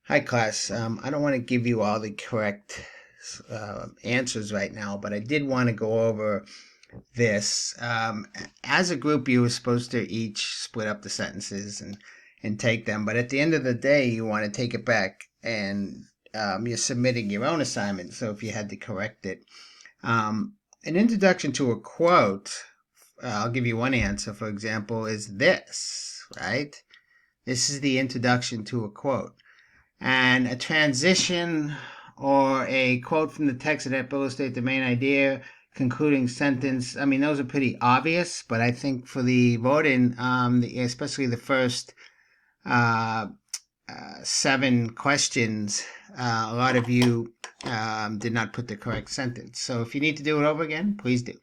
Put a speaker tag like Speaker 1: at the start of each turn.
Speaker 1: Hi, class. I don't want to give you all the correct answers right now, but I did want to go over this. As a group, you were supposed to each split up the sentences and take them, but at the end of the day, you want to take it back and you're submitting your own assignment. So if you had to correct it, an introduction to a quote, I'll give you one answer, for example, is this, right? This is the introduction to a quote. And a transition or a quote from the text that illustrates the main idea, concluding sentence. I mean, those are pretty obvious, but I think for the voting, especially the first uh, 7 questions, a lot of you did not put the correct sentence. So if you need to do it over again, please do.